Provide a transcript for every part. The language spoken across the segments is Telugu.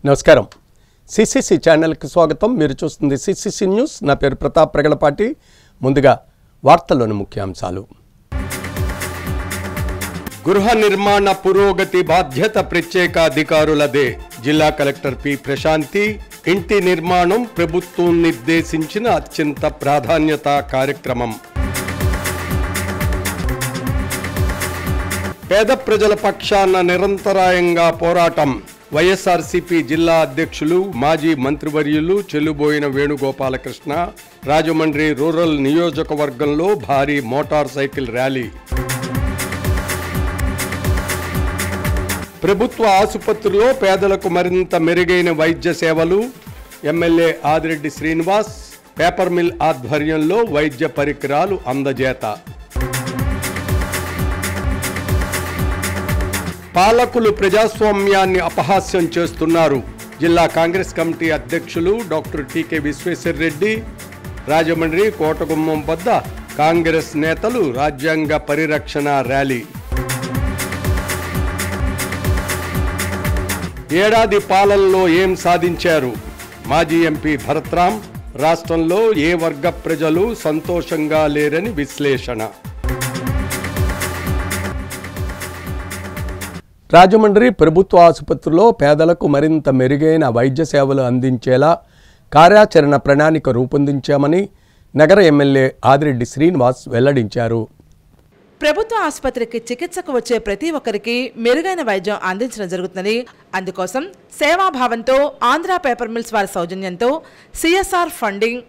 నమస్కారం. సిసిసి ఛానల్కి స్వాగతం. మీరు చూస్తుంది సిసిసి న్యూస్. నా పేరు ప్రతాప్ ప్రగలపాటి. ముందుగా వార్తల్లోని ముఖ్యాంశాలు. గృహ నిర్మాణ పురోగతి బాధ్యత ప్రత్యేక అధికారులదే. జిల్లా కలెక్టర్ పి ప్రశాంతి. ఇంటి నిర్మాణం ప్రభుత్వం నిర్దేశించిన అత్యంత ప్రాధాన్యత కార్యక్రమం. పేద ప్రజల పక్షాన నిరంతరాయంగా పోరాటం. వైఎస్ఆర్సీపీ జిల్లా అధ్యక్షులు మాజీ మంత్రివర్యులు చెల్లుబోయిన వేణుగోపాలకృష్ణ. రాజమండ్రి రూరల్ నియోజకవర్గంలో భారీ మోటార్ సైకిల్ ర్యాలీ. ప్రభుత్వ ఆసుపత్రిలో పేదలకు మరింత మెరుగైన వైద్య సేవలు. MLA Adireddy Srinivas. Paper mill ఆధ్వర్యంలో వైద్య పరికరాలు అందజేత. పాలకులు ప్రజాస్వామ్యాన్ని అపహాస్యం చేస్తున్నారు. జిల్లా కాంగ్రెస్ కమిటీ అధ్యక్షులు డాక్టర్ టీకే విశ్వేశ్వర్ రెడ్డి. రాజమండ్రి కోటగుమ్మం వద్ద కాంగ్రెస్ నేతలు రాజ్యాంగ పరిరక్షణ ర్యాలీ. ఏడాది పాలనలో ఏం సాధించారు? మాజీ ఎంపీ భరత్రామ్. రాష్ట్రంలో ఏ వర్గ ప్రజలు సంతోషంగా లేరని విశ్లేషణ. రాజమండ్రి ప్రభుత్వ ఆసుపత్రిలో పేదలకు మరింత మెరుగైన వైద్య సేవలు అందించేలా కార్యాచరణ ప్రణాళిక రూపొందించామని నగర ఎమ్మెల్యే ఆదిరెడ్డి శ్రీనివాస్ వెల్లడించారు. ప్రభుత్వ ఆసుపత్రికి చికిత్సకు వచ్చే ప్రతి ఒక్కరికి మెరుగైన వైద్యం అందించడం జరుగుతుందని, అందుకోసం సేవాభావంతో ఆంధ్ర పేపర్ మిల్స్ వారి సౌజన్యంతో సిఎస్ఆర్ ఫండింగ్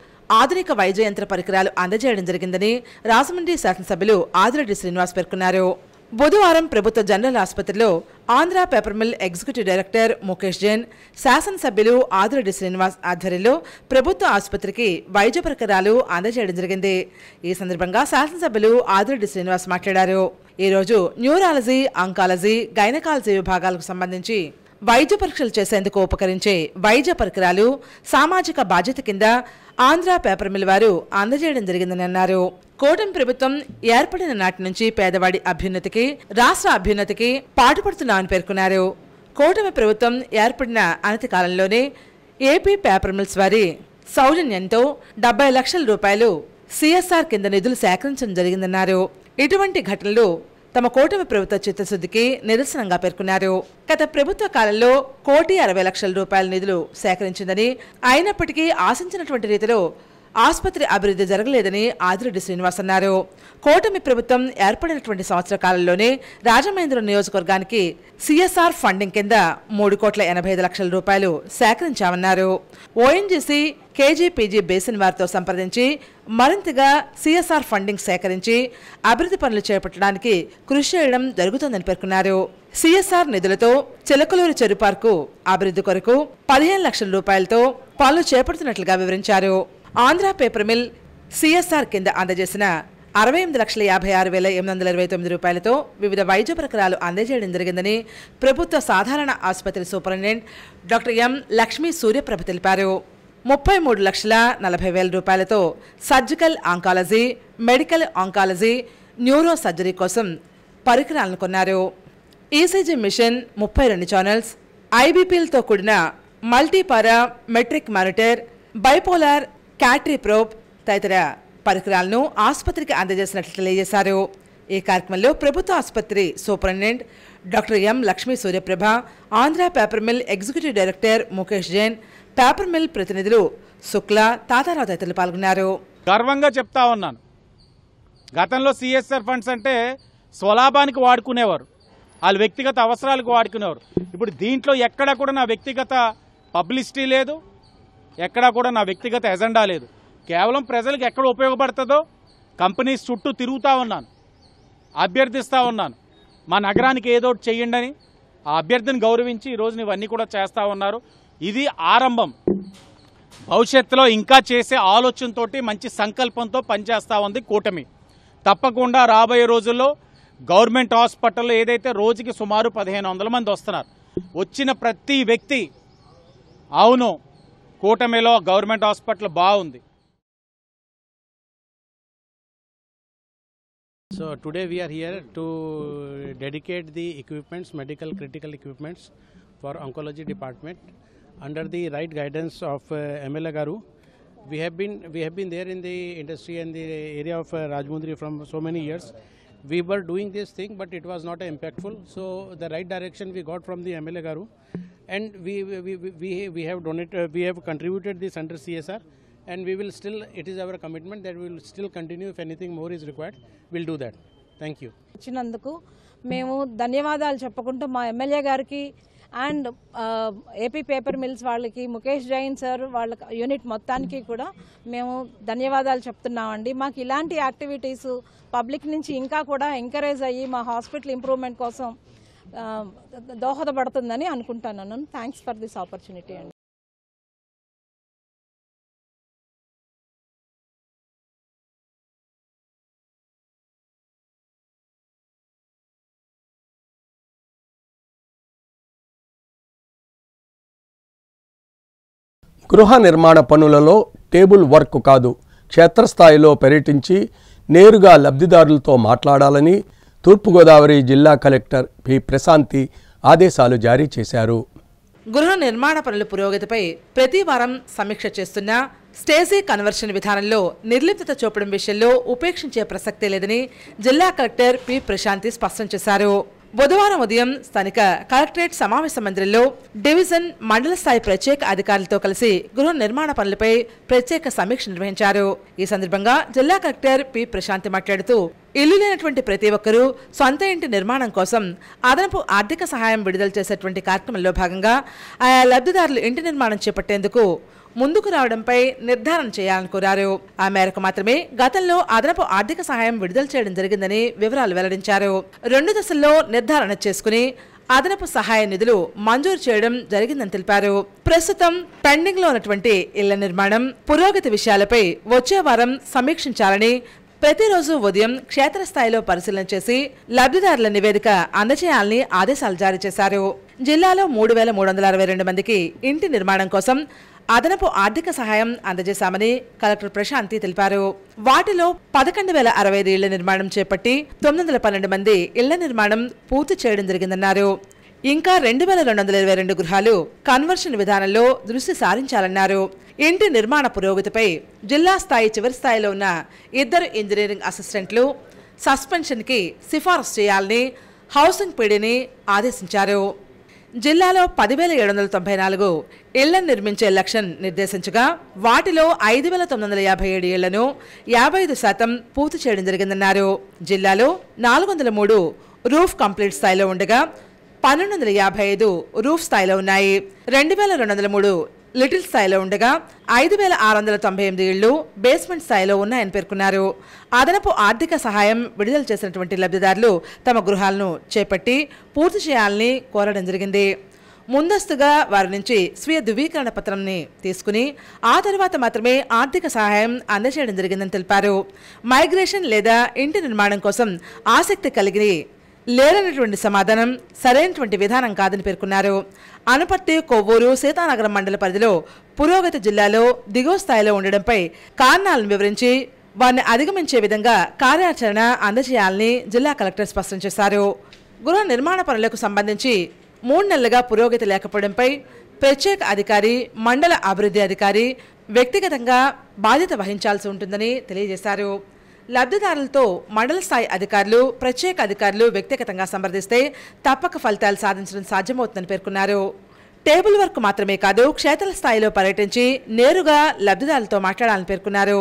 ఆధునిక వైద్య యంత్ర పరికరాలు అందజేయడం జరిగిందని రాజమండ్రి శాసనసభ్యులు ఆదిరెడ్డి శ్రీనివాస్ పేర్కొన్నారు. బుధవారం ప్రభుత్వ జనరల్ ఆసుపత్రిలో Andhra paper mill executive director Mukesh Jain, శాసనసభ్యులు ఆదిరెడ్డి శ్రీనివాస్ ఆధ్వర్యంలో ప్రభుత్వ ఆసుపత్రికి వైద్య పరికరాలు అందజేయడం జరిగింది. ఈ సందర్భంగా శాసనసభ్యులు ఆదిరెడ్డి శ్రీనివాస్ మాట్లాడారు. ఈరోజు న్యూరాలజీ, ఆంకాలజీ, గైనకాలజీ విభాగాలకు సంబంధించి వైద్య పరీక్షలు చేసేందుకు ఉపకరించే వైద్య పరికరాలు సామాజిక బాధ్యత కింద ఆంధ్ర పేపర్ మిల్ వారు అందజేయడం జరిగిందని అన్నారు. కూటమి ప్రభుత్వం ఏర్పడిన నాటి నుంచి పేదవాడి అభ్యున్నతికి, రాష్ట్ర అభ్యున్నతికి పాటుపడుతున్నామని పేర్కొన్నారు. కూటమి ప్రభుత్వం ఏర్పడిన అనతి కాలంలోనే ఏపీ పేపర్ మిల్స్ వారి సౌజన్యంతో 70 లక్షల రూపాయలు సిఎస్ఆర్ కింద నిధులు సేకరించడం జరిగిందన్నారు. ఇటువంటి ఘటనలు తమ కూటమి ప్రభుత్వ చిత్తశుద్ధికి నిరసనంగా పేర్కొన్నారు. గత ప్రభుత్వ కాలంలో 1,60,00,000 రూపాయల నిధులు సేకరించిందని, అయినప్పటికీ ఆశించినటువంటి రీతిలో ఆసుపత్రి అభివృద్ధి జరగలేదని ఆదిరెడ్డి శ్రీనివాస్ అన్నారు. కూటమి ప్రభుత్వం ఏర్పడినటువంటి సంవత్సర కాలంలోనే రాజమహేంద్రం నియోజకవర్గానికి సిఎస్ఆర్ ఫండింగ్ కింద 3,85,00,000 రూపాయలు సేకరించామన్నారు. ఓఎన్జీసీ, కేజీపీజీ బేసిన్ వారితో సంప్రదించి మరింతగా సిఎస్ఆర్ ఫండింగ్ సేకరించి అభివృద్ధి పనులు చేపట్టడానికి కృషి చేయడం జరుగుతోందని పేర్కొన్నారు. సిఎస్ఆర్ నిధులతో చిలకలూరు చెరు పార్కు అభివృద్ధి కొరకు 15 లక్షల రూపాయలతో పనులు చేపడుతున్నట్లుగా వివరించారు. ఆంధ్ర పేపర్ మిల్ సిఎస్ఆర్ కింద అందజేసిన 68,56,829 రూపాయలతో వివిధ వైద్య పరికరాలు అందజేయడం జరిగిందని ప్రభుత్వ సాధారణ ఆసుపత్రి superintendent doctor M Lakshmi Suryaprabha తెలిపారు. 33,40,000 రూపాయలతో surgical oncology, medical oncology, neuro surgery కోసం పరికరాలను కొన్నారు. ఈసీజీ మిషన్, 32 ఛానల్స్, ఐబీపీలతో కూడిన multiparametric monitor, bipolar cautery probe తదితర పరికరాలను ఆసుపత్రికి అందజేసినట్లు తెలియజేశారు. ఈ కార్యక్రమంలో ప్రభుత్వ ఆసుపత్రి superintendent doctor M Lakshmi Suryaprabha, Andhra paper mill executive director Mukesh Jain, paper mill ప్రతినిధులు శుక్లా, తాతారావు తదితరులు పాల్గొన్నారు. గర్వంగా చెప్తా ఉన్నాను, గతంలో సిఎస్ఆర్ ఫండ్స్ అంటే స్వలాభానికి వాడుకునేవారు, వాళ్ళ వ్యక్తిగత అవసరాలకు వాడుకునేవారు. ఇప్పుడు దీంట్లో ఎక్కడా కూడా నా వ్యక్తిగత పబ్లిసిటీ లేదు, ఎక్కడా కూడా నా వ్యక్తిగత ఎజెండా లేదు. కేవలం ప్రజలకు ఎక్కడ ఉపయోగపడుతుందో కంపెనీస్ చుట్టూ తిరుగుతూ ఉన్నాను, అభ్యర్థిస్తూ ఉన్నాను, మా నగరానికి ఏదో ఒకటి చెయ్యండి అని. ఆ అభ్యర్థిని గౌరవించి ఈరోజు ఇవన్నీ కూడా చేస్తూ ఉన్నారు. ఇది ఆరంభం. భవిష్యత్తులో ఇంకా చేసే ఆలోచనతోటి, మంచి సంకల్పంతో పనిచేస్తూ ఉంది కూటమి. తప్పకుండా రాబోయే రోజుల్లో గవర్నమెంట్ హాస్పిటల్లో ఏదైతే రోజుకి సుమారు 1,500 మంది వస్తున్నారు, వచ్చిన ప్రతి వ్యక్తి అవును కూటమిలో గవర్నమెంట్ హాస్పిటల్ బాగుంది. So today we are here to dedicate the equipments, medical critical equipments for oncology department under the right guidance of MLA Garu. We have been there in the industry and the area of Rajmundry from so many years. We were doing this thing, but it was not impactful. So the right direction we got from the MLA Garu, and we have donated, we have contributed this under CSR, and we will still. It is our commitment that we will still continue. If anything more is required, we'll do that. Thank you. వచ్చినందుకు మేము ధన్యవాదాలు చెప్పుకుంటూ మా ఎమ్మెల్యే గారికి అండ్ ఏపీ పేపర్ మిల్స్ వాళ్ళకి ముఖేష్ జైన్ సార్ వాళ్ళ యూనిట్ మొత్తానికి కూడా మేము ధన్యవాదాలు చెప్తున్నామండి. మాకు ఇలాంటి యాక్టివిటీస్ పబ్లిక్ నుంచి ఇంకా కూడా ఎంకరేజ్ అయ్యి మా హాస్పిటల్ ఇంప్రూవ్మెంట్ కోసం దోహదపడుతుందని అనుకుంటున్నాను. థ్యాంక్స్ ఫర్ దిస్ ఆపర్చునిటీ అండి. గృహ నిర్మాణ పనులలో టేబుల్ వర్క్ కాదు, క్షేత్రస్థాయిలో పర్యటించి నేరుగా లబ్ధిదారులతో మాట్లాడాలని తూర్పుగోదావరి జిల్లా కలెక్టర్ పి ప్రశాంతి ఆదేశాలు జారీ చేశారు. గృహ నిర్మాణ పనుల పురోగతిపై ప్రతి వారం సమీక్ష చేస్తున్న స్టేజీ కన్వర్షన్ విధానంలో నిర్లిప్తత చూపడం విషయంలో ఉపేక్షించే ప్రసక్తే లేదని జిల్లా కలెక్టర్ పి ప్రశాంతి స్పష్టం చేశారు. బుధవారం ఉదయం స్థానిక కలెక్టరేట్ సమావేశ మందిరంలో డివిజన్ మండల స్థాయి ప్రత్యేక అధికారులతో కలిసి గృహ నిర్మాణ పనులపై ప్రత్యేక సమీక్ష నిర్వహించారు. ఈ సందర్భంగా జిల్లా కలెక్టర్ పి ప్రశాంతి మాట్లాడుతూ ఇల్లు లేనటువంటి ప్రతి ఒక్కరూ సొంత ఇంటి నిర్మాణం కోసం అదనపు ఆర్థిక సహాయం విడుదల చేసేటువంటి కార్యక్రమంలో భాగంగా ఆయా లబ్ధిదారులు ఇంటి నిర్మాణం చేపట్టేందుకు ముందుకు రావడంపై నిర్ధారణ చేయాలని కోరారు. ఆ మేరకు మాత్రమే గతంలో అదనపు ఆర్థిక సహాయం విడుదల చేయడం జరిగిందని వివరాలు వెల్లడించారు. 2 దశల్లో నిర్ధారణ చేసుకుని అదనపు సహాయ నిధులు మంజూరు చేయడం జరిగిందని తెలిపారు. ప్రస్తుతం పెండింగ్ లో ఉన్నటువంటి ఇళ్ల నిర్మాణం పురోగతి విషయాలపై వచ్చే వారం సమీక్షించాలని, ప్రతిరోజు ఉదయం క్షేత్రస్థాయిలో పరిశీలన చేసి లబ్ధిదారుల నివేదిక అందజేయాలని ఆదేశాలు జారీ చేశారు. జిల్లాలో 3,362 మందికి ఇంటి నిర్మాణం కోసం అదనపు ఆర్థిక సహాయం అందజేశామని కలెక్టర్ ప్రశాంతి తెలిపారు. వాటిలో 11,065 ఇళ్ల నిర్మాణం చేపట్టి 912 మంది ఇళ్ల నిర్మాణం పూర్తి చేయడం జరిగిందన్నారు. ఇంకా 2,222 గృహాలు కన్వర్షన్ విధానంలో దృష్టి సారించాలన్నారు. ఇంటి నిర్మాణ పురోగతిపై జిల్లా స్థాయి చివరి స్థాయిలో ఉన్న 2 ఇంజనీరింగ్ అసిస్టెంట్లు సస్పెన్షన్కి సిఫారసు చేయాలని హౌసింగ్ పీడీని ఆదేశించారు. జిల్లాలో 10,794 ఇళ్లను నిర్మించే లక్ష్యం నిర్దేశించగా వాటిలో 5,957 ఇళ్లను 55% పూర్తి చేయడం జరిగిందన్నారు. జిల్లాలో 403 రూఫ్ కంప్లీట్ స్థాయిలో ఉండగా 1,255 రూఫ్ స్థాయిలో ఉన్నాయి. 2,203 లిటిల్ స్థాయిలో ఉండగా 5,698 ఇళ్లు బేస్మెంట్ స్థాయిలో ఉన్నాయని పేర్కొన్నారు. అదనపు ఆర్థిక సహాయం విడుదల చేసినటువంటి లబ్ధిదారులు తమ గృహాలను చేపట్టి పూర్తి చేయాలని కోరడం జరిగింది. ముందస్తుగా వారి నుంచి స్వీయ ధృవీకరణ పత్రాన్ని తీసుకుని ఆ తర్వాత మాత్రమే ఆర్థిక సహాయం అందజేయడం జరిగిందని తెలిపారు. మైగ్రేషన్ లేదా ఇంటి నిర్మాణం కోసం ఆసక్తి కలిగి లేరనేటువంటి సమాధానం సరైనటువంటి విధానం కాదని పేర్కొన్నారు. అనపర్తి, కొవ్వూరు, సీతానగరం మండల పరిధిలో పురోగతి జిల్లాలో దిగువ స్థాయిలో ఉండడంపై కారణాలను వివరించి వారిని అధిగమించే విధంగా కార్యాచరణ అందజేయాలని జిల్లా కలెక్టర్ స్పష్టం చేశారు. గృహ నిర్మాణ పనులకు సంబంధించి 3 నెలలుగా పురోగతి లేకపోవడంపై ప్రత్యేక అధికారి, మండల అభివృద్ధి అధికారి వ్యక్తిగతంగా బాధ్యత వహించాల్సి ఉంటుందని తెలియజేశారు. లబ్ధిదారులతో మండల స్థాయి అధికారులు, ప్రత్యేక అధికారులు వ్యక్తిగతంగా సంప్రదిస్తే తప్పక ఫలితాలు సాధించడం సాధ్యమవుతుందని పేర్కొన్నారు. టేబుల్ వర్క్ మాత్రమే కాదు, క్షేత్ర స్థాయిలో పర్యటించి నేరుగా లబ్ధిదారులతో మాట్లాడాలని పేర్కొన్నారు.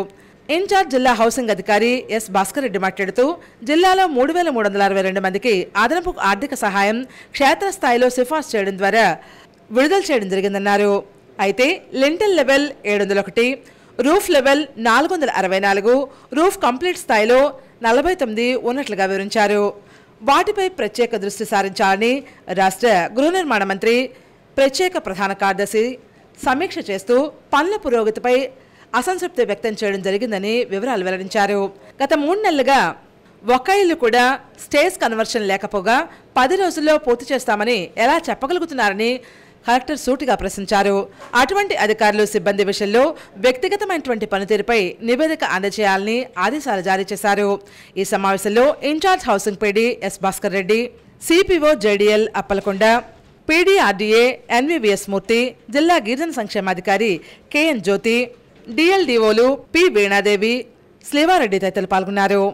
ఇన్ఛార్జ్ జిల్లా హౌసింగ్ అధికారి ఎస్ భాస్కర్ రెడ్డి మాట్లాడుతూ జిల్లాలో 3,362 మందికి అదనపు ఆర్థిక సహాయం క్షేత్రస్థాయిలో సిఫార్సు చేయడం ద్వారా విడుదల చేయడం జరిగిందన్నారు. అయితే lintel level 701, roof level 464, roof complete స్థాయిలో 49 ఉన్నట్లుగా వివరించారు. వాటిపై ప్రత్యేక దృష్టి సారించాలని రాష్ట్ర గృహ నిర్మాణ మంత్రి ప్రత్యేక ప్రధాన కార్యదర్శి సమీక్ష చేస్తూ పనుల పురోగతిపై అసంతృప్తి వ్యక్తం చేయడం జరిగిందని వివరాలు వెల్లడించారు. గత 3 నెలలుగా ఒక్క ఇల్లు కూడా స్టేజ్ కన్వర్షన్ లేకపోగా 10 రోజుల్లో పూర్తి చేస్తామని ఎలా చెప్పగలుగుతున్నారని కలెక్టర్ సూటిగా ప్రశ్నించారు. అటువంటి అధికారులు, సిబ్బంది విషయంలో వ్యక్తిగతమైనటువంటి పనితీరుపై నివేదిక అందజేయాలని ఆదేశాలు జారీ చేశారు. ఈ సమావేశంలో in charge housing PD S Bhaskar Reddy, CPO JDL Appalakonda, PDRDA NVVS Murthy, జిల్లా గిరిజన సంక్షేమాధికారి కేఎన్ జ్యోతి, డిఎల్డీఓలు పి వీణాదేవి, శ్రీవారెడ్డి తదితరులు పాల్గొన్నారు.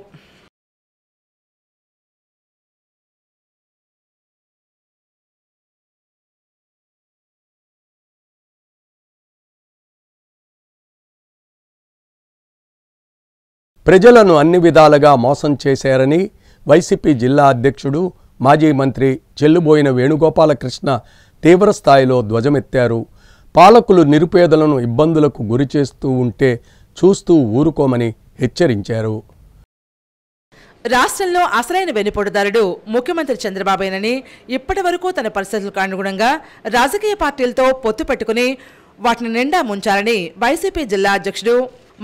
ప్రజలను అన్ని విధాలుగా మోసం చేశారని వైసీపీ జిల్లా అధ్యక్షుడు మాజీ మంత్రి చెల్లుబోయిన వేణుగోపాలకృష్ణ తీవ్రస్థాయిలో ధ్వజమెత్తారు. పాలకులు నిరుపేదలను ఇబ్బందులకు గురిచేస్తూ ఉంటే చూస్తూ ఊరుకోమని హెచ్చరించారు. రాష్ట్రంలో అసలైన వెన్నుపోటుదారుడు ముఖ్యమంత్రి చంద్రబాబేనని, ఇప్పటి వరకు తన పరిస్థితులకు అనుగుణంగా రాజకీయ పార్టీలతో పొత్తు పెట్టుకుని వాటిని నిండా ముంచాలని వైసీపీ జిల్లా అధ్యక్షుడు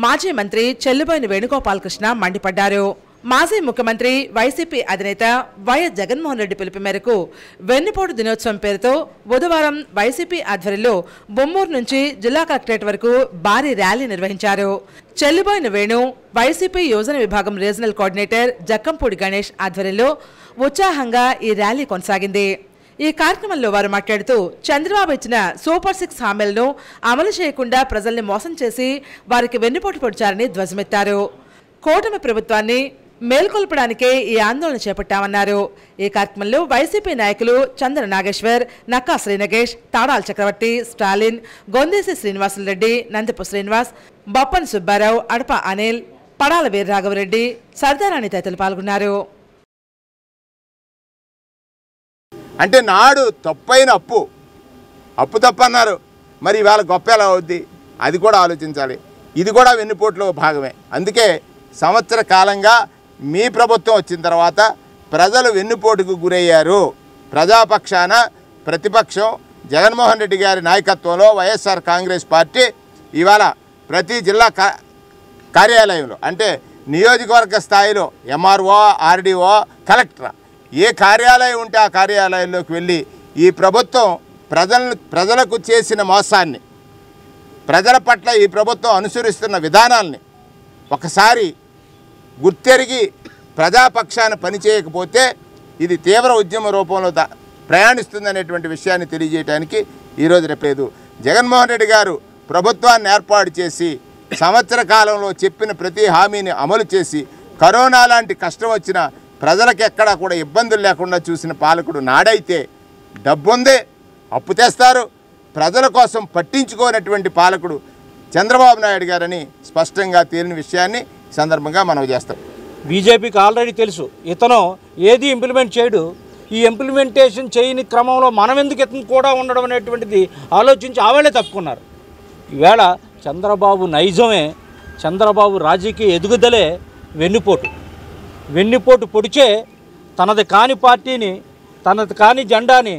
మాజీ మంత్రి చెల్లుబోయిన వేణుగోపాలకృష్ణ మండిపడ్డారు. మాజీ ముఖ్యమంత్రి వైసీపీ అధినేత వైఎస్ జగన్మోహన్ రెడ్డి పిలుపు మేరకు వెన్నుపోటు దినోత్సవం పేరుతో బుధవారం వైసీపీ ఆధ్వర్యంలో బొమ్మూరు నుంచి జిల్లా కలెక్టరేట్ వరకు భారీ ర్యాలీ నిర్వహించారు. చెల్లుబోయిన వేణు వైసీపీ యోజన విభాగం రీజనల్ కోఆర్డినేటర్ జక్కంపూడి గణేష్ ఆధ్వర్యంలో ఉత్సాహంగా ఈ ర్యాలీ కొనసాగింది. ఈ కార్యక్రమంలో వారు మాట్లాడుతూ చంద్రబాబు ఇచ్చిన సూపర్ 6 హామీలను అమలు చేయకుండా ప్రజల్ని మోసం చేసి వారికి వెన్నుపోటు పొడిచారని ధ్వజమెత్తారు. కూటమి ప్రభుత్వాన్ని మేల్కొల్పడానికే ఈ ఆందోళన చేపట్టామన్నారు. ఈ కార్యక్రమంలో వైసీపీ నాయకులు చంద్ర నాగేశ్వర్, నక్కా శ్రీనగేష్, తాడాల చక్రవర్తి, స్టాలిన్, గొందేసి శ్రీనివాసులరెడ్డి, నందిపు శ్రీనివాస్, బొప్పన్ సుబ్బారావు, అడప అనిల్, పడాల వీరరాఘవరెడ్డి, సర్దారాణి తదితరులు పాల్గొన్నారు. అంటే నాడు తప్పైన అప్పు తప్పన్నారు, మరి ఇవాళ గొప్ప ఎలా అవుద్ది అది కూడా ఆలోచించాలి. ఇది కూడా వెన్నుపోటులో భాగమే. అందుకే సంవత్సర కాలంగా మీ ప్రభుత్వం వచ్చిన తర్వాత ప్రజలు వెన్నుపోటుకు గురయ్యారు. ప్రజాపక్షాన ప్రతిపక్షం జగన్మోహన్ రెడ్డి గారి నాయకత్వంలో వైఎస్ఆర్ కాంగ్రెస్ పార్టీ ఇవాళ ప్రతి జిల్లా కార్యాలయంలో అంటే నియోజకవర్గ స్థాయిలో ఎంఆర్ఓ, ఆర్డీఓ, కలెక్టర్ ఏ కార్యాలయం ఉంటే ఆ కార్యాలయంలోకి వెళ్ళి ఈ ప్రభుత్వం ప్రజలకు చేసిన మోసాన్ని, ప్రజల పట్ల ఈ ప్రభుత్వం అనుసరిస్తున్న విధానాల్ని ఒకసారి గుర్తెరిగి ప్రజాపక్షాన పనిచేయకపోతే ఇది తీవ్ర ఉద్యమ రూపంలో ప్రయాణిస్తుందనేటువంటి విషయాన్ని తెలియజేయడానికి ఈరోజు రేపలేదు. జగన్మోహన్ రెడ్డి గారు ప్రభుత్వాన్ని ఏర్పాటు చేసి సంవత్సర కాలంలో చెప్పిన ప్రతి హామీని అమలు చేసి కరోనా లాంటి కష్టం వచ్చిన ప్రజలకు ఎక్కడా కూడా ఇబ్బందులు లేకుండా చూసిన పాలకుడు నాడైతే, డబ్బుందే అప్పు తెస్తారు, ప్రజల కోసం పట్టించుకోనటువంటి పాలకుడు చంద్రబాబు నాయుడు గారని స్పష్టంగా తేలిన విషయాన్ని సందర్భంగా మనం చేస్తాం. బీజేపీకి ఆల్రెడీ తెలుసు ఇతను ఏది ఇంప్లిమెంట్ చేయడు. ఈ ఇంప్లిమెంటేషన్ చేయని క్రమంలో మనం ఎందుకు ఇతను కూడా ఉండడం అనేటువంటిది ఆలోచించి ఆవేళే తప్పుకున్నారు. ఈవేళ చంద్రబాబు నైజమే, చంద్రబాబు రాజకీయ ఎదుగుదలే వెన్నుపోటు పొడిచే తనది కాని పార్టీని, తనది కాని జెండాని,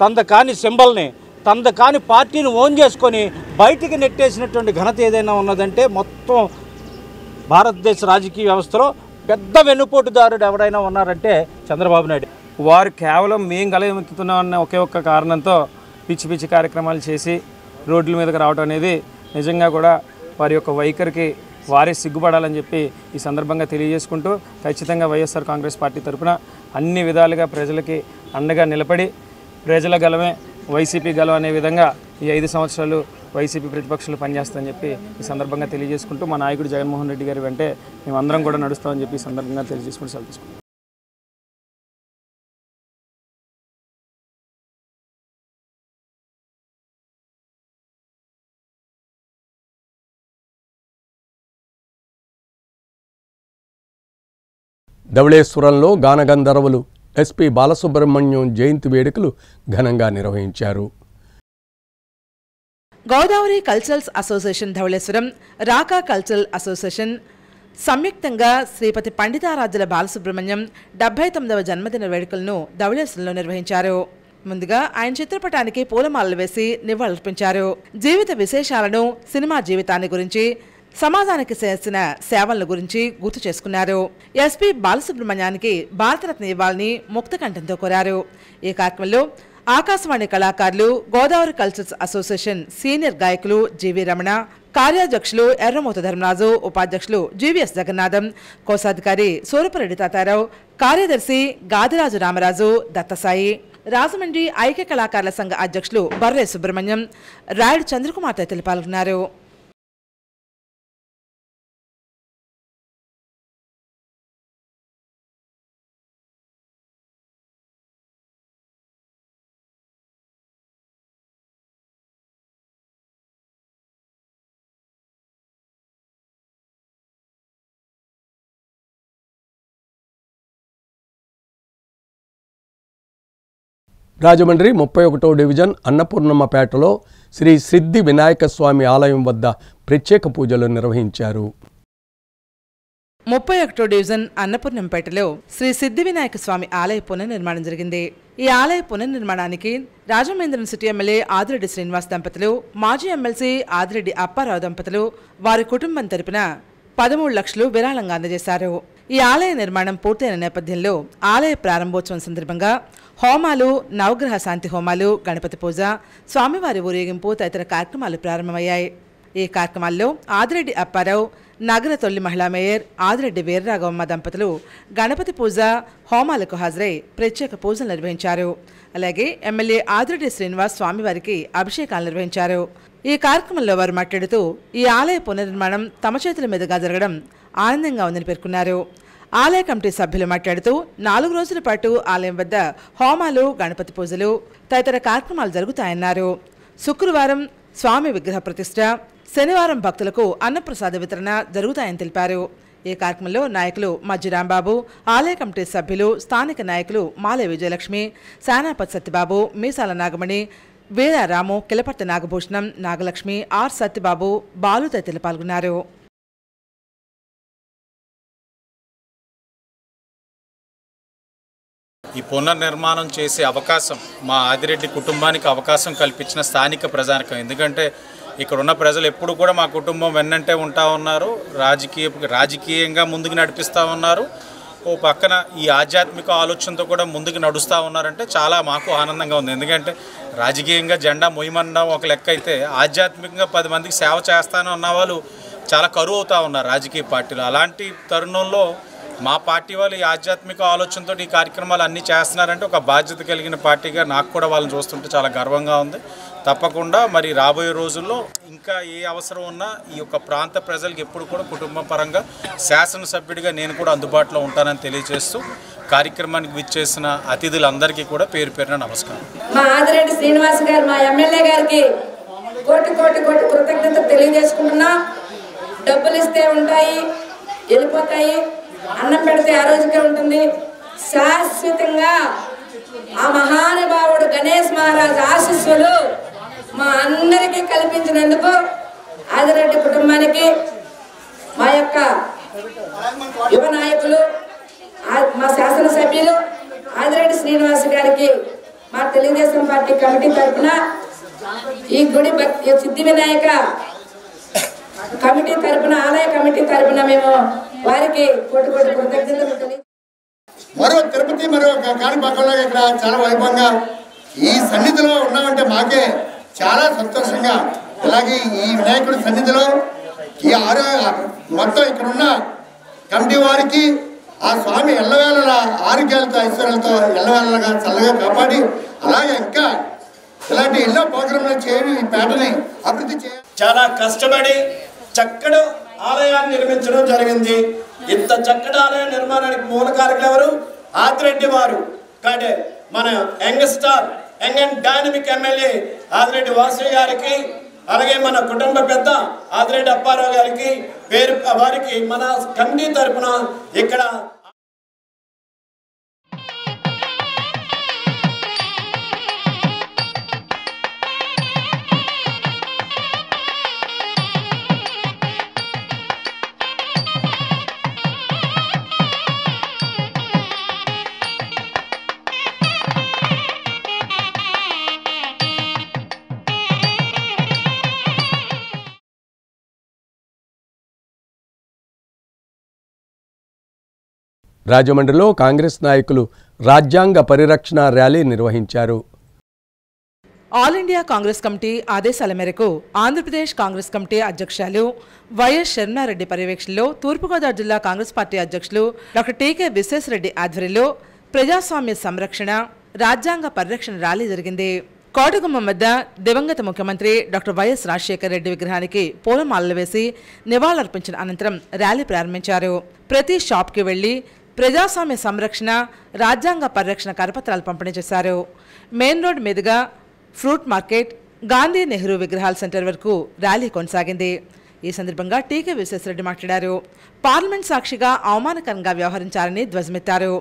తనది కాని సింబల్ని, తనది కాని పార్టీని ఓన్ చేసుకొని బయటికి నెట్టేసినటువంటి ఘనత ఏదైనా ఉన్నదంటే మొత్తం భారతదేశ రాజకీయ వ్యవస్థలో పెద్ద వెన్నుపోటుదారుడు ఎవరైనా ఉన్నారంటే చంద్రబాబు నాయుడు. వారు కేవలం మేము గలమెత్తుతున్నామన్న ఒకే ఒక్క కారణంతో పిచ్చి కార్యక్రమాలు చేసి రోడ్ల మీదకి రావడం అనేది నిజంగా కూడా వారి యొక్క వైఖరికి వారే సిగ్గుపడాలని చెప్పి ఈ సందర్భంగా తెలియజేసుకుంటూ ఖచ్చితంగా వైఎస్ఆర్ కాంగ్రెస్ పార్టీ తరఫున అన్ని విధాలుగా ప్రజలకి అండగా నిలబడి ప్రజల గలమే వైసీపీ గలం అనే విధంగా ఈ 5 సంవత్సరాలు వైసీపీ ప్రతిపక్షాలు పనిచేస్తామని చెప్పి ఈ సందర్భంగా తెలియజేసుకుంటూ మా నాయకుడు జగన్మోహన్ రెడ్డి గారి వెంటే మేమందరం కూడా నడుస్తామని చెప్పి ఈ సందర్భంగా తెలియజేసుకుంటూ సెలవు తీసుకుంటాం. ధవళేశ్వరంలో గానగంధర్వులు ఎస్పీ బాలసుబ్రహ్మణ్యం జయంతి వేడుకలు ఘనంగా నిర్వహించారు. గోదావరి కల్చరల్స్ అసోసియేషన్ ధవళేశ్వరం, రాకా కల్చరల్ అసోసియేషన్ సంయుక్తంగా శ్రీపతి పండితారాధ్యుల బాలసుబ్రహ్మణ్యం 79వ జన్మదిన వేడుకలను ధవళేశ్వరంలో నిర్వహించారు. ముందుగా ఆయన చిత్రపటానికి పూలమాలలు వేసి నివాళులర్పించారు. జీవిత విశేషాలను, సినిమా జీవితాన్ని గురించి, సమాజానికి చేసిన సేవల గురించి గుర్తు చేసుకున్నారు. ఎస్పీ బాలసుబ్రహ్మణ్యానికి భారతరత్న ఇవ్వాలని ముక్తకంఠంతో కోరారు. ఈ కార్యక్రమంలో ఆకాశవాణి కళాకారులు, గోదావరి కల్చరల్స్ అసోసియేషన్ సీనియర్ గాయకులు జీవి రమణ, కార్యాధ్యక్షులు ఎర్రమూత ధర్మరాజు, ఉపాధ్యక్షులు జీవీఎస్ జగన్నాథం, కోశాధికారి సూరపరెడ్డి తాతారావు, కార్యదర్శి గాదిరాజు రామరాజు, దత్తసాయి, రాజమండ్రి ఐక్య కళాకారుల సంఘ అధ్యక్షులు బర్రె సుబ్రహ్మణ్యం, రాయుడు చంద్రకుమార్ తదితరులు పాల్గొన్నారు. రాజమండ్రి 31వ డివిజన్ అన్నపూర్ణమ్మపేటలో శ్రీ సిద్ధి వినాయక స్వామి ఆలయం వద్ద ప్రత్యేక పూజలు నిర్వహించారు. 31వ డివిజన్ అన్నపూర్ణంపేటలో శ్రీ సిద్ధి వినాయక స్వామి ఆలయ పునర్నిర్మాణం జరిగింది. ఈ ఆలయ పునర్నిర్మాణానికి రాజమహేంద్రవరం సిటీ ఎమ్మెల్యే ఆదిరెడ్డి శ్రీనివాస్ దంపతులు, మాజీ ఎమ్మెల్సీ ఆదిరెడ్డి అప్పారావు దంపతులు వారి కుటుంబం తరపున 13 లక్షలు విరాళంగా అందజేశారు. ఈ ఆలయ నిర్మాణం పూర్తయిన నేపథ్యంలో ఆలయ ప్రారంభోత్సవం సందర్భంగా హోమాలు, నవగ్రహ శాంతి హోమాలు, గణపతి పూజ, స్వామివారి ఊరేగింపు తదితర కార్యక్రమాలు ప్రారంభమయ్యాయి. ఈ కార్యక్రమాల్లో ఆదిరెడ్డి అప్పారావు, నగర తొలి మహిళా మేయర్ ఆదిరెడ్డి వీర్రాఘవమ్మ దంపతులు గణపతి పూజ, హోమాలకు హాజరై ప్రత్యేక పూజలు నిర్వహించారు. అలాగే ఎమ్మెల్యే ఆదిరెడ్డి శ్రీనివాస్ స్వామివారికి అభిషేకాలు నిర్వహించారు. ఈ కార్యక్రమంలో వారు మాట్లాడుతూ ఈ ఆలయ పునర్నిర్మాణం తమ చేతుల మీదుగా జరగడం ఆనందంగా ఉందని పేర్కొన్నారు. ఆలయ కమిటీ సభ్యులు మాట్లాడుతూ 4 రోజుల పాటు ఆలయం వద్ద హోమాలు, గణపతి పూజలు తదితర కార్యక్రమాలు జరుగుతాయన్నారు. శుక్రవారం స్వామి విగ్రహ ప్రతిష్ఠ, శనివారం భక్తులకు అన్నప్రసాద వితరణ జరుగుతాయని తెలిపారు. ఈ కార్యక్రమంలో నాయకులు మజ్జి రాంబాబు, ఆలయ కమిటీ సభ్యులు, స్థానిక నాయకులు మాలే విజయలక్ష్మి, శానాపతి సత్యబాబు, మీసాల నాగమణి, వీర రాము, కిలపర్తి నాగభూషణం, నాగలక్ష్మి, ఆర్ సత్యబాబు, బాలు తదితరులు పాల్గొన్నారు. ఈ పునర్నిర్మాణం చేసే అవకాశం మా ఆదిరెడ్డి కుటుంబానికి అవకాశం కల్పించిన స్థానిక ప్రజానికం. ఎందుకంటే ఇక్కడ ఉన్న ప్రజలు ఎప్పుడు కూడా మా కుటుంబం వెన్నంటే ఉంటా ఉన్నారు, రాజకీయంగా ముందుకు నడిపిస్తూ ఉన్నారు. ఓ పక్కన ఈ ఆధ్యాత్మిక ఆలోచనతో కూడా ముందుకు నడుస్తూ ఉన్నారంటే చాలా మాకు ఆనందంగా ఉంది. ఎందుకంటే రాజకీయంగా జెండా మొయ్యమనడం ఒక లెక్క అయితే, ఆధ్యాత్మికంగా 10 మందికి సేవ చేస్తాను అన్న వాళ్ళు చాలా కరువు అవుతూ ఉన్నారు రాజకీయ పార్టీలు. అలాంటి తరుణంలో మా పార్టీ వాళ్ళు ఈ ఆధ్యాత్మిక ఆలోచనతో ఈ కార్యక్రమాలు అన్నీ చేస్తున్నారంటే ఒక బాధ్యత కలిగిన పార్టీగా నాకు కూడా వాళ్ళని చూస్తుంటే చాలా గర్వంగా ఉంది. తప్పకుండా మరి రాబోయే రోజుల్లో ఇంకా ఏ అవసరం ఉన్నా ఈ యొక్క ప్రాంత ప్రజలకు ఎప్పుడు కూడా కుటుంబ పరంగా శాసనసభ్యుడిగా నేను కూడా అందుబాటులో ఉంటానని తెలియజేస్తూ కార్యక్రమానికి విచ్చేసిన అతిథులందరికీ కూడా పేరు పేరున నమస్కారం. మా ఆదిరెడ్డి శ్రీనివాస్ గారు, మా ఎమ్మెల్యే గారికి కోటి కోటి కోటి కృతజ్ఞత తెలియజేసుకుంటున్నా. డబ్బులు ఇస్తే ఉంటాయి, వెళ్ళిపోతాయి, అన్నం పెడితే ఆ రోజుకే ఉంటుంది. శాశ్వతంగా ఆ మహానుభావుడు గణేష్ మహారాజ్ ఆశీస్సులు మా అందరికీ కల్పించినందుకు ఆదిరెడ్డి కుటుంబానికి, మా యొక్క యువ నాయకులు, మా శాసనసభ్యులు ఆదిరెడ్డి శ్రీనివాస్ గారికి మా తెలుగుదేశం పార్టీ కమిటీ తరఫున, ఈ గుడి సిద్ధి వినాయక కమిటీ తరఫున, ఆలయ కమిటీ తరఫున మేము వారికి కోటి కోటి కృతజ్ఞతలు. మరో తిరుపతి, మరో కాణిపాకంలో ఇక్కడ చాలా వైభవంగా ఈ సన్నిధిలో ఉన్నామంటే మాకే చాలా సంతోషంగా. అలాగే ఈ వినాయకుడి సన్నిధిలో ఈ మొత్తం ఇక్కడ ఉన్న కమిటీ వారికి ఆ స్వామి ఎల్లవేళ ఆరోగ్యాలతో, ఐశ్వర్యాలతో ఎల్లవేళగా చల్లగా కాపాడి, అలాగే ఇంకా ఇలాంటి ఎన్నో ప్రోగ్రాంలు చేయడం, ఈ పేటని అభివృద్ధి చేయాలి. చాలా కష్టపడి చక్కటి ఆలయాన్ని నిర్మించడం జరిగింది. ఇంత చక్కటి ఆలయ నిర్మాణానికి మూల కారకులు ఎవరు? ఆదిరెడ్డి వారు. కాబట్టి మన young star, young and dynamic MLA Adireddy Vasu గారికి, అలాగే మన కుటుంబ పెద్ద ఆదిరెడ్డి అప్పారావు గారికి, వారికి మన కమిటీ తరఫున ఇక్కడ రాజమండ్రిలో కాంగ్రెస్ నాయకులు రాజ్యాంగ పరిరక్షణ ర్యాలీ నిర్వహించారు. ఆల్ ఇండియా కాంగ్రెస్ కమిటీ ఆదేశాల మేరకు ఆంధ్రప్రదేశ్ కాంగ్రెస్ కమిటీ అధ్యక్షులు వైఎస్ శర్మారెడ్డి పర్యవేక్షణలో తూర్పుగోదావరి జిల్లా కాంగ్రెస్ పార్టీ అధ్యక్షులు డాక్టర్ టీకే విశ్వేశ్వరరెడ్డి ఆధ్వర్యంలో ప్రజాస్వామ్య సంరక్షణ, రాజ్యాంగ పరిరక్షణ ర్యాలీ జరిగింది. కోటగుమ్మం వద్ద దివంగత ముఖ్యమంత్రి డాక్టర్ వైఎస్ రాజశేఖర రెడ్డి విగ్రహానికి పూలమాలలు వేసి నివాళులర్పించిన అనంతరం ర్యాలీ ప్రారంభించారు. ప్రతి షాప్కి వెళ్లి ప్రజాస్వామ్య సంరక్షణ, రాజ్యాంగ పరిరక్షణ కరపత్రాలు పంపిణీ చేశారు. మెయిన్ రోడ్ మీదుగా ఫ్రూట్ మార్కెట్, గాంధీ నెహ్రూ విగ్రహాల సెంటర్ వరకు ర్యాలీ కొనసాగింది. ఈ సందర్భంగా టీకే విశ్వేశ్వరరెడ్డి మాట్లాడారు. పార్లమెంట్ సాక్షిగా అవమానకరంగా వ్యవహరించారని ధ్వజమెత్తారు.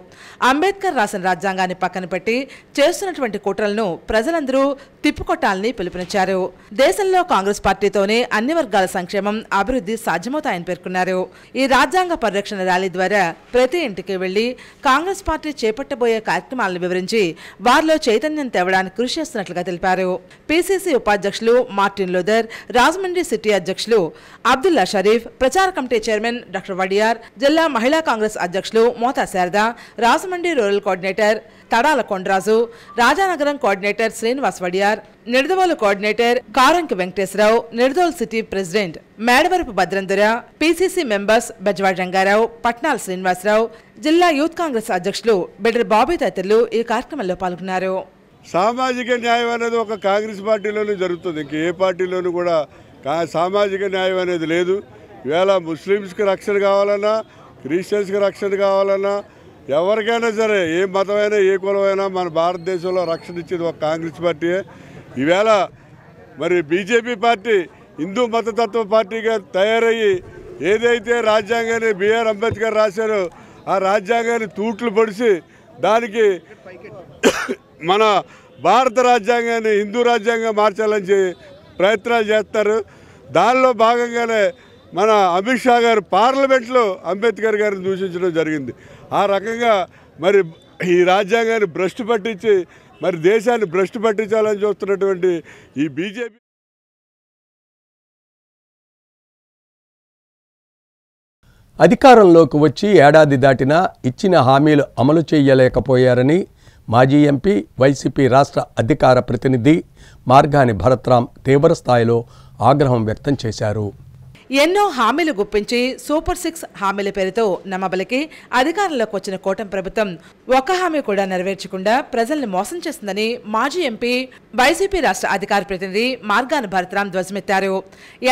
అంబేద్కర్ రాసిన రాజ్యాంగాన్ని పక్కన పెట్టి చేస్తున్నటువంటి కుట్రలను ప్రజలందరూ తిప్పుకొట్టాలని పిలుపునిచ్చారు. దేశంలో కాంగ్రెస్ పార్టీతోనే అన్ని వర్గాల సంక్షేమం, అభివృద్ధి సాధ్యమవుతాయని పేర్కొన్నారు. ఈ రాజ్యాంగ పరిరక్షణ ర్యాలీ ద్వారా ప్రతి ఇంటికి వెళ్లి కాంగ్రెస్ పార్టీ చేపట్టబోయే కార్యక్రమాలను వివరించి వారిలో చైతన్యం తేవడానికి కృషి చేస్తున్నట్లుగా తెలిపారు. పీసీసీ ఉపాధ్యక్షులు మార్టిన్ లూథర్, రాజమండ్రి సిటీ అధ్యక్షులు అబ్దుల్లా షరీఫ్, ప్రచార కమిటీ చైర్మన్ డాక్టర్ వడియార్, జిల్లా మహిళా కాంగ్రెస్ అధ్యక్షులు Mota Sharada, Rajahmundry rural coordinator Tadala Kondaraju, Rajanagaram coordinator Srinivas Vadiyar, Nidadavolu coordinator Karanki Venkateswararao, Nidadavolu city president Medavarapu Bhadrandura, PCC members Bezawada Rangarao, Patnala Srinivasarao, జిల్లా యూత్ కాంగ్రెస్ అధ్యక్షులు బెడర్ బాబీ తదితరులు ఈ కార్యక్రమంలో పాల్గొన్నారు. సామాజిక న్యాయం అనేది ఒక కాంగ్రెస్ పార్టీలోనే జరుగుతుంది. ఇంక ఏ పార్టీలోనూ కూడా సామాజిక న్యాయం అనేది లేదు. ఇవాళ ముస్లిమ్స్కి రక్షణ కావాలన్నా, క్రిస్టియన్స్కి రక్షణ కావాలన్నా, ఎవరికైనా సరే ఏ మతమైనా ఏ కులమైనా మన భారతదేశంలో రక్షణ ఇచ్చేది ఒక కాంగ్రెస్ పార్టీయే. ఈవేళ మరి బీజేపీ పార్టీ హిందూ మతతత్వ పార్టీగా తయారయ్యి ఏదైతే రాజ్యాంగాన్ని బిఆర్ అంబేద్కర్ రాశారో ఆ రాజ్యాంగాన్ని తూట్లు పొడిచి దానికి మన భారత రాజ్యాంగాన్ని హిందూ రాజ్యాంగం మార్చాలని ప్రయత్నాలు చేస్తారు. దానిలో భాగంగానే మన అమిత్ షా గారు పార్లమెంట్లో అంబేద్కర్ గారిని దూషించడం జరిగింది. ఆ రకంగా మరి ఈ రాజ్యాంగాన్ని భ్రష్టు పట్టించి మరి దేశాన్ని భ్రష్టు పట్టించాలని చూస్తున్నటువంటి ఈ బీజేపీ అధికారంలోకి వచ్చి ఏడాది దాటినా ఇచ్చిన హామీలు అమలు చేయలేకపోయారని మాజీ ఎంపీ, వైసీపీ రాష్ట్ర అధికార ప్రతినిధి మార్గాని భరత్రామ్ తీవ్రస్థాయిలో ఆగ్రహం వ్యక్తం చేశారు. ఎన్నో హామీలు గుప్పించి సూపర్ 6 హామీల పేరుతో నమ్మబలికి అధికారంలోకి వచ్చిన కూటమి ప్రభుత్వం ఒక్క హామీ కూడా నెరవేర్చకుండా ప్రజల్ని మోసం చేస్తుందని మాజీ ఎంపీ, వైసీపీ రాష్ట్ర అధికార ప్రతినిధి మార్గాని భరత్రామ్ ధ్వజమెత్తారు.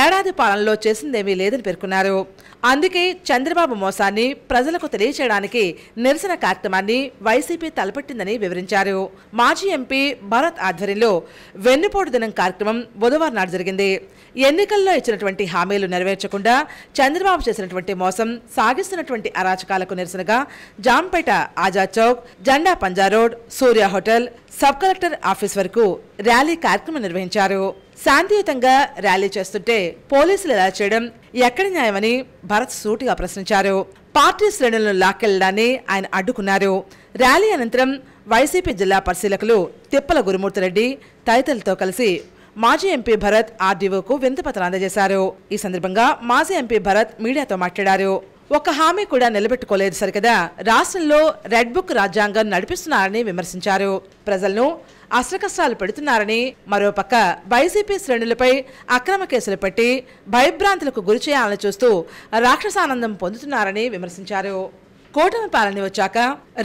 ఏడాది పాలనలో చేసిందేమీ లేదని పేర్కొన్నారు. అందుకే చంద్రబాబు మోసాన్ని ప్రజలకు తెలియచేయడానికి నిరసన కార్యక్రమాన్ని వైసీపీ తలపెట్టిందని వివరించారు. మాజీ ఎంపీ భరత్ ఆధ్వర్యంలో వెన్నుపోటు దినం కార్యక్రమం బుధవారం నాడు జరిగింది. ఎన్నికల్లో ఇచ్చినటువంటి హామీలు నెరవేర్చకుండా చంద్రబాబు చేసినటువంటి మోసం, సాగిస్తున్నటువంటి అరాచకాలకు నిరసనగా జాంపేట ఆజాద్ చౌక్, జెండా పంజా రోడ్, సూర్య హోటల్, సబ్ కలెక్టర్ ఆఫీస్ వరకు ర్యాలీ కార్యక్రమం నిర్వహించారు. శాంతియుతంగా ర్యాలీ చేస్తుంటే పోలీసులు ఎలా చేయడం ఎక్కడి న్యాయమని భరత్ సూటిగా ప్రశ్నించారు. పార్టీ శ్రేణులను లాక్కెళ్లడాన్ని ఆయన అడ్డుకున్నారు. ర్యాలీ అనంతరం వైసీపీ జిల్లా పరిశీలకులు తిప్పల గురుమూర్తిరెడ్డి తదితరులతో కలిసి మాజీ ఎంపీ భరత్ ఆర్డీఓకు వినతిపత్రం అందజేశారు. ఈ సందర్భంగా మాజీ ఎంపీ భరత్ మీడియాతో మాట్లాడారు. ఒక్క హామీ కూడా నిలబెట్టుకోలేదు సరికదా రాష్ట్రంలో రెడ్ బుక్ రాజ్యాంగం నడిపిస్తున్నారని విమర్శించారు. ప్రజలను అస్త్రకష్టాలు పెడుతున్నారని, మరోపక్క వైసీపీ శ్రేణులపై అక్రమ కేసులు పెట్టి భయభ్రాంతులకు గురి చేయాలని చూస్తూ రాక్షసానందం పొందుతున్నారని విమర్శించారు. కూటమి పాలన వచ్చాక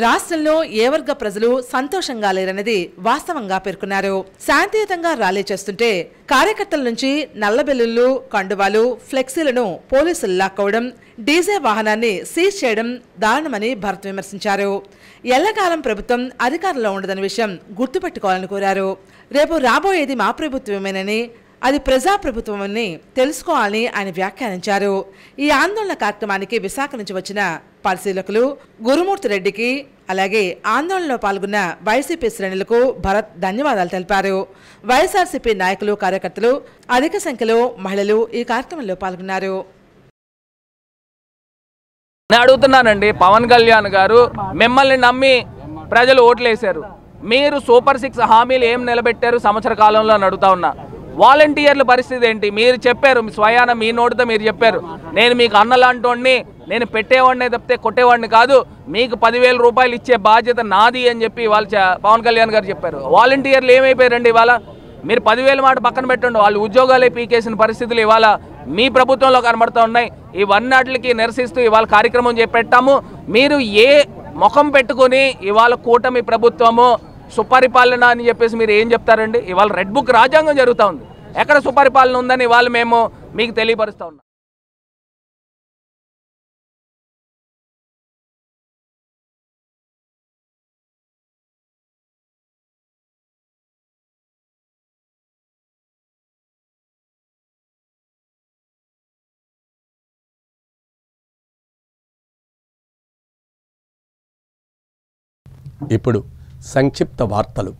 రాష్ట్రంలో ఏ వర్గ ప్రజలు సంతోషంగా లేరన్నది వాస్తవంగా పేర్కొన్నారు. శాంతియుతంగా ర్యాలీ చేస్తుంటే కార్యకర్తల నుంచి నల్లబెల్లుళ్లు, కండువాలు, ఫ్లెక్సీలను పోలీసులు లాక్కోవడం, డీజే వాహనాన్ని సీజ్ చేయడం దారుణమని భరత్ విమర్శించారు. ఎల్లకాలం ప్రభుత్వం అధికారంలో ఉండదన్న విషయం గుర్తుపెట్టుకోవాలని కోరారు. రేపు రాబోయేది మా ప్రభుత్వమేనని, అది ప్రజాప్రభుత్వమని తెలుసుకోవాలని ఆయన వ్యాఖ్యానించారు. ఈ ఆందోళన కార్యక్రమానికి విశాఖ నుంచి వచ్చిన పరిశీలకులు గురుమూర్తిరెడ్డికి, అలాగే ఆందోళనలో పాల్గొన్న వైసీపీ శ్రేణులకు భరత్ ధన్యవాదాలు తెలిపారు. వైఎస్ఆర్సీపీ నాయకులు, కార్యకర్తలు, అధిక సంఖ్యలో మహిళలు ఈ కార్యక్రమంలో పాల్గొన్నారు. నేను అడుగుతున్నానండి, పవన్ కళ్యాణ్ గారు మిమ్మల్ని నమ్మి ప్రజలు ఓట్లేశారు. మీరు సూపర్ 6 హామీలు ఏం నిలబెట్టారు సంవత్సర కాలంలో అని అడుగుతా ఉన్నా. వాలంటీర్ల పరిస్థితి ఏంటి? మీరు చెప్పారు, స్వయాన మీ నోటితో మీరు చెప్పారు, నేను మీకు అన్నలాంటోడిని, నేను పెట్టేవాడిని తప్పితే కొట్టేవాడిని కాదు, మీకు 10,000 రూపాయలు ఇచ్చే బాధ్యత నాది అని చెప్పి ఇవాళ పవన్ కళ్యాణ్ గారు చెప్పారు. వాలంటీర్లు ఏమైపోయారండి? ఇవాళ మీరు 10,000 మాట పక్కన పెట్టండి, వాళ్ళు ఉద్యోగాలే పీకేసిన పరిస్థితులు ఇవాళ మీ ప్రభుత్వంలో కనబడుతూ ఉన్నాయి. ఇవన్నిటికి నిరసిస్తూ ఇవాళ కార్యక్రమం చేపట్టాము. మీరు ఏ ముఖం పెట్టుకుని ఇవాళ కూటమి ప్రభుత్వము సుపరిపాలన అని చెప్పేసి మీరు ఏం చెప్తారండి? ఇవాళ రెడ్ బుక్ రాజ్యాంగం జరుగుతూ ఉంది. ఎక్కడ సుపరిపాలన ఉందని ఇవాళ మేము మీకు తెలియపరుస్తూ ఉన్నాం. ఇప్పుడు సంక్షిప్త వార్తలు.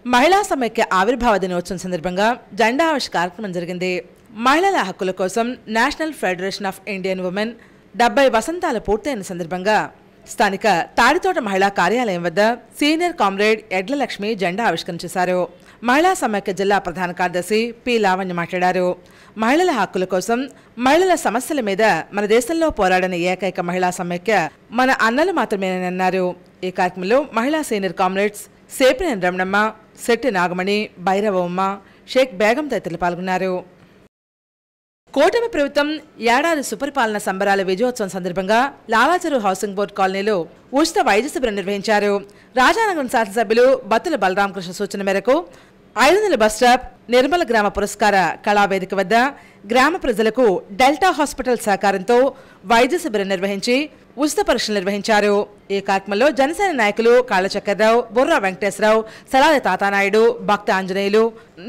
మహిళా సమైక్య ఆవిర్భావ దినోత్సవం సందర్భంగా జెండా ఆవిష్కరణ కార్యక్రమం జరిగింది. మహిళల హక్కుల కోసం national federation of Indian women 70 వసంతాలు పూర్తయిన సందర్భంగా స్థానిక తాడితోట మహిళా కార్యాలయం వద్ద సీనియర్ కామ్రేడ్ ఎడ్ల లక్ష్మి జెండా ఆవిష్కరణ చేశారు. మహిళా సమైక్య జిల్లా ప్రధాన కార్యదర్శి పి లావణ్య మాట్లాడారు. మహిళల హక్కుల కోసం, మహిళల సమస్యల మీద మన దేశంలో పోరాడిన ఏకైక మహిళా సమైక్య మన అన్నలు మాత్రమేనని అన్నారు. ఈ కార్యక్రమంలో మహిళా సీనియర్ కామ్రేడ్స్ సేపినేని రమణమ్మ, శెట్టి నాగమణి, భైరవమ్మ, షేక్ బేగం తదితరులు పాల్గొన్నారు. కూటమి ప్రభుత్వం ఏడాది సుపరిపాలన సంబరాల విజయోత్సవం సందర్భంగా లాలాచెరువు హౌసింగ్ బోర్డు కాలనీలో ఉచిత వైద్య శిబిరం నిర్వహించారు. రాజానగరం శాసనసభ్యులు బత్తుల బలరామకృష్ణ సూచన మేరకు 500 బస్ స్టాప్, నిర్మల గ్రామ పురస్కార కళావేదిక వద్ద గ్రామ ప్రజలకు డెల్టా హాస్పిటల్ సహకారంతో వైద్య శిబిరం నిర్వహించి ఉచిత పరీక్షలు నిర్వహించారు. ఈ కార్యక్రమంలో జనసేన నాయకులు కాళ్ళ చక్కెరరావు, బుర్రా వెంకటేశ్వరరావు, సలాది తాతానాయుడు, భక్త ఆంజనేయులు,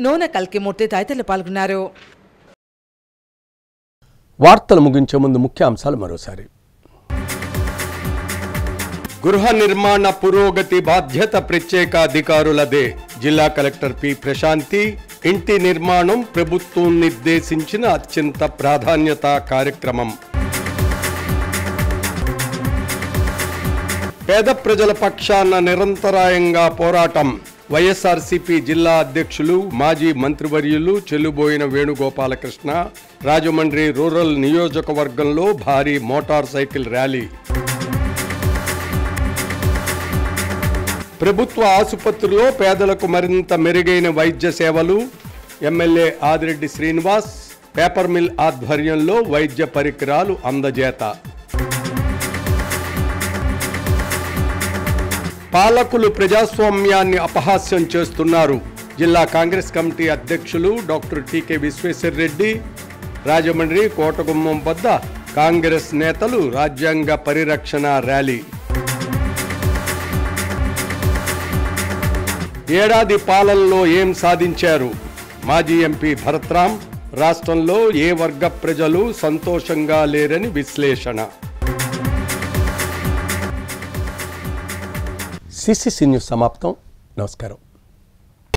నూనె కల్కిమూర్తి తదితరులు పాల్గొన్నారు. వార్తలు ముగించే ముందు ముఖ్యాంశాలు మరోసారి. గృహ నిర్మాణ పురోగతి బాధ్యత ప్రత్యేక అధికారులదే. జిల్లా కలెక్టర్ పి ప్రశాంతి. ఇంటి నిర్మాణం ప్రభుత్వం నిర్దేశించిన అత్యంత ప్రాధాన్యత కార్యక్రమం. పేద ప్రజల పక్షాన నిరంతరాయంగా పోరాటం. వైఎస్ఆర్సీపీ జిల్లా అధ్యక్షులు, మాజీ మంత్రివర్యులు చెల్లుబోయిన వేణుగోపాలకృష్ణ. రాజమండ్రి రూరల్ నియోజకవర్గంలో భారీ మోటార్ సైకిల్ ర్యాలీ. ప్రభుత్వ ఆసుపత్రిలో పేదలకు మరింత మెరుగైన వైద్య సేవలు. MLA Adireddy Srinivas. Paper mill ఆధ్వర్యంలో వైద్య పరికరాలు అందజేత. పాలకులు ప్రజాస్వామ్యాన్ని అపహాస్యం చేస్తున్నారు. జిల్లా కాంగ్రెస్ కమిటీ అధ్యక్షులు డాక్టర్ టీకే విశ్వేశ్వర్ రెడ్డి. రాజమండ్రి కోటగుమ్మం వద్ద కాంగ్రెస్ నేతలు రాజ్యాంగ పరిరక్షణ ర్యాలీ. ఏడాది పాలనలో ఏం సాధించారు? మాజీ ఎంపీ భరత్రామ్. రాష్ట్రంలో ఏ వర్గ ప్రజలు సంతోషంగా లేరని విశ్లేషణ. సిసిసి న్యూస్ సమాప్తం. నమస్కారం.